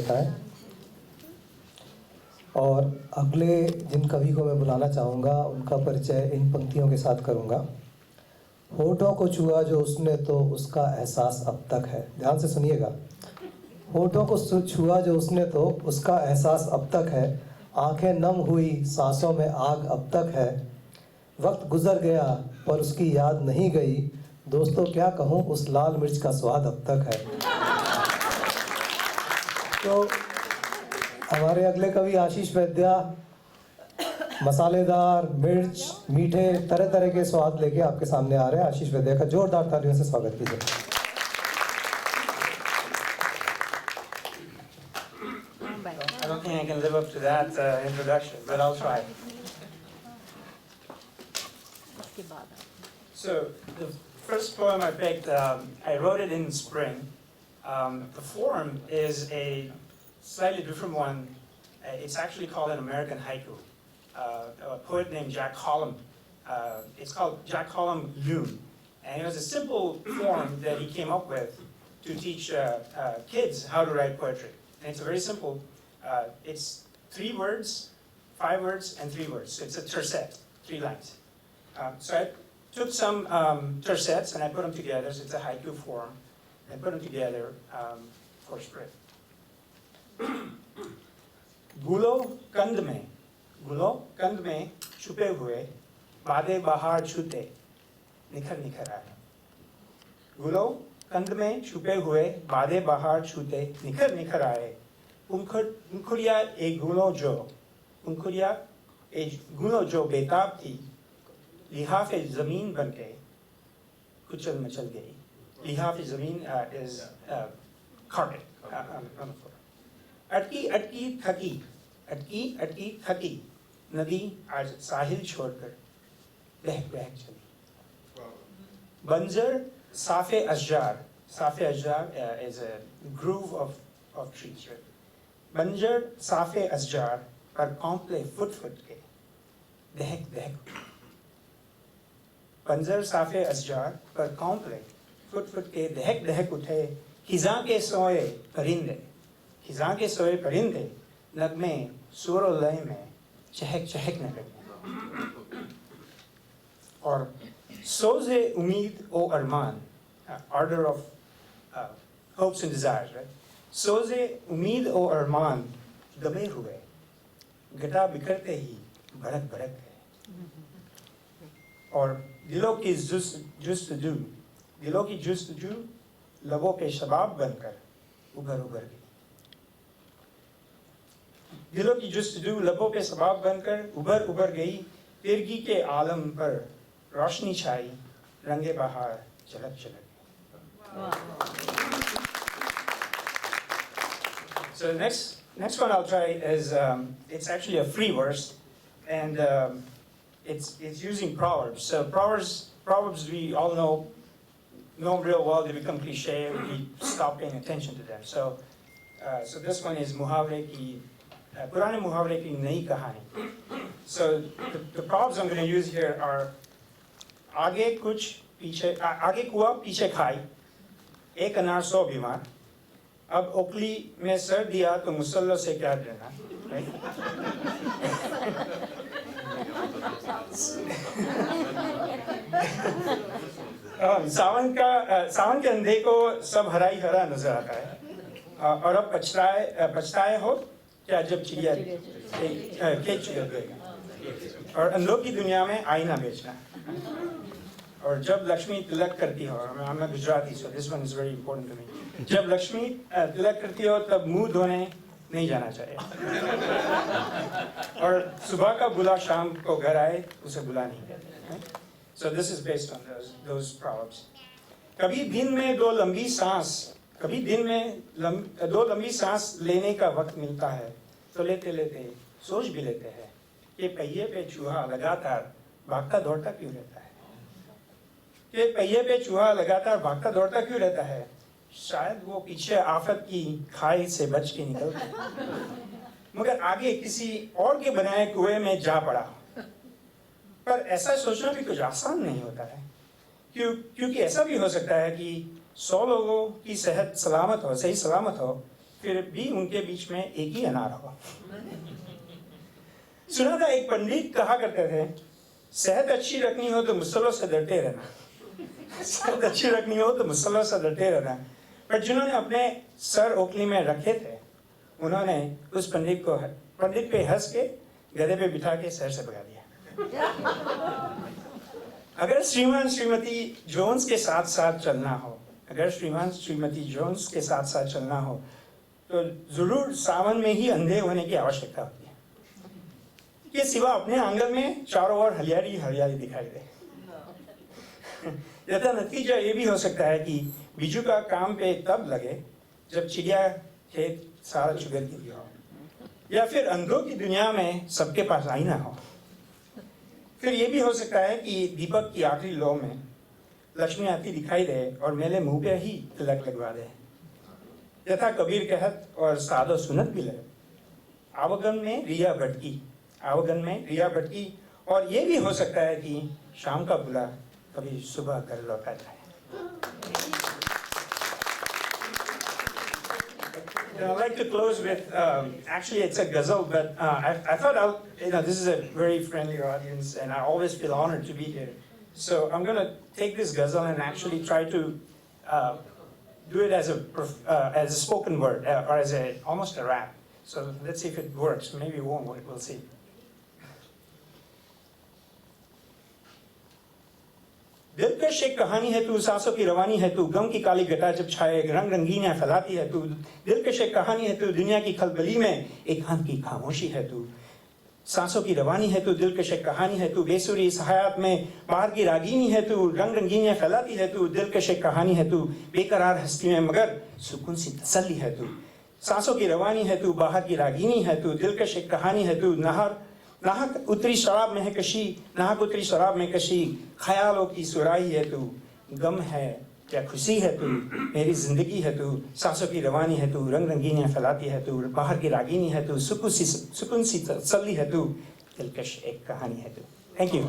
देता है। और अगले जिन कवि को मैं बुलाना चाहूँगा उनका परिचय इन पंक्तियों के साथ करूँगा। होठों को छुआ जो उसने तो उसका एहसास अब तक है। ध्यान से सुनिएगा। होठों को छुआ जो उसने तो उसका एहसास अब तक है। आंखें नम हुई सांसों में आग अब तक है। वक्त गुजर गया पर उसकी याद नहीं गई। दोस्तों क्या कहूँ उस लाल मिर्च का स्वाद अब तक है। तो हमारे अगले कवि आशीष वैद्या मसालेदार मिर्च मीठे तरह तरह के स्वाद लेके आपके सामने आ रहे हैं। आशीष वैद्या का जोरदार तालियों से स्वागत कीजिए। I don't think I can live up to that introduction, but I'll try. So the first poem I picked, I wrote it in spring. The form is a slightly different one. It's actually called an American haiku. A poet named Jack Hallam. It's called Jack Hallam Loon. And it was a simple form that he came up with to teach kids how to write poetry. And it's a very simple, it's 3 words, 5 words, and 3 words. So it's a tercet, 3 lines. So I took some tercets and I put them together, so it's a haiku form, and put them together for spring. गुलो कंद में छुपे हुए बादे बहार छूते निखर निखर आए। गुलो कंद में छुपे हुए बादे बहार छूते निखर निखर आए। पंखुड़िया एक गुलो जो बेताब थी लिहाफ़े ज़मीन बन के कुचल मचल गई। लिहाफ़े ज़मीन is carpet on the floor. अटकी थकी नदी आज साहिल छोड़कर बहक चली। बंजर साफे अशजार is a groove of trees, right? बंजर साफे अशजार पर कौंपले फुट के दहक बंजर साफे अशजार पर कौंपले फुट के दहक उठे। खिज़ां के सोए परिंदे नगमे सुर और लय में चहकने लगे। और सोज़े उम्मीद ओ अरमान, order of hopes and desires, right? सोज़े उम्मीद ओ अरमान दबे हुए घटा बिखरते ही भड़क गए। और दिलों की जुस्तजू लबों पे शबाब बनकर उभर गई। दिलों की जुस्तजू लबों पे शबाब बनकर उभर गई। तिरगी के आलम पर रोशनी छाई रंगे बहार झलक। So the next one I'll try is it's actually a free verse, and it's using proverbs. So proverbs we all know real well. They become cliche. We stop paying attention to them. So this one is मुहावरे की पुराने मुहावरे की नई कहानी. So the proverbs I'm going to use here are आगे कुआ पीछे खाई एक अनार 100 बीमार. अब ओखली में सर दिया तो मुसल्ला से क्या देना, right? सावन के अंधे को सब हरा नजर आता है. और अब पछताए हो क्या जब चिड़िया गएगा. और अंधों की दुनिया में आईना बेचना. और जब लक्ष्मी तिलक करती हो, I'm a Gujarati, so this one is very important to me. जब लक्ष्मी तिलक करती हो तब मुंह धोने नहीं जाना चाहिए. और सुबह का बुला शाम को घर आए उसे बुला नहीं कहते. So this is based on those proverbs. कभी दिन में दो लंबी सांस लेने का वक्त मिलता है तो लेते सोच भी लेते हैं कि पहिए पे चूहा लगातार भागता दौड़ता क्यों रहता है. शायद वो पीछे आफत की खाई से बच के निकलता है, मगर आगे किसी और के बनाए कुएं में जा पड़ा. पर ऐसा सोचना भी कुछ आसान नहीं होता है, क्योंकि ऐसा भी हो सकता है कि 100 लोगों की सेहत सही सलामत हो, फिर भी उनके बीच में एक ही अनार होगा। सुना था एक पंडित कहा करते थे, सेहत अच्छी रखनी हो तो मुसल्लों से डरते रहना, सेहत अच्छी रखनी हो तो मुसल्लों से डरते रहना। पर जिन्होंने अपने सर ओखली में रखे थे, उन्होंने उस पंडित पे हंस के गधे पे बिठा के शहर से भगा दिया। अगर श्रीमान श्रीमती जोन्स के साथ साथ चलना हो, अगर श्रीमान श्रीमती जोन्स के साथ साथ चलना हो तो जरूर सावन में ही अंधे होने की आवश्यकता होती है कि सिवा अपने आंगन में चारों ओर हरियाली हरियाली दिखाई दे। यथा नतीजा ये भी हो सकता है कि बीजू का काम पे तब लगे जब चिड़िया खेत सारा चुगर की हो, या फिर अंधों की दुनिया में सबके पास आईना हो। फिर ये भी हो सकता है कि दीपक की आखिरी लौ में लक्ष्मी आती दिखाई दे और मेरे मुंह पे ही तिलक लगवा दे। यथा कबीर कहत और साधो सुनत भी लगे, आवागन में रिया भटकी, आवागन में रिया भटकी। और ये भी हो सकता है कि शाम का बुला कभी सुबह घर लौटा जाए। I'd like to close with, actually it's a ghazal, but I thought this is a very friendly audience and I always feel honored to be here. So I'm going to take this ghazal and actually try to do it as a spoken word or as almost a rap. So let's see if it works. Maybe it won't, we'll see. दिलकश एक कहानी है तू, सांसों की रवानी है तू, गम की काली घटा जब छाए रंग रंगीनियां फैलाती है तू। दिलकश एक कहानी है तू, दुनिया की खलबली में एक हाथ की खामोशी है तू। सांसों की रवानी है तू, दिलकश एक कहानी है तू, बेसुरी इस हयात में बाहर की रागीनी है तू, रंग रंगीनियां फैलाती है तू। दिलकश एक कहानी है तू, बेकरार हस्ती में मगर सुकून सी तसल्ली है तू। सांसों की रवानी है तू, बाहर की रागीनी है तू, दिलकश एक कहानी है तू। नाहक उतरी शराब में है कशी, नाहक उतरी शराब में कशी, ख्यालों की सुराही है तू। गम है क्या खुशी है तू, मेरी जिंदगी है तू। सांसों की रवानी है तू, रंग रंगीनियां फैलाती है तू, बाहर की रागीनी है तू, सुकून सी तसल्ली है तू, दिलकश एक कहानी है तू। Thank you.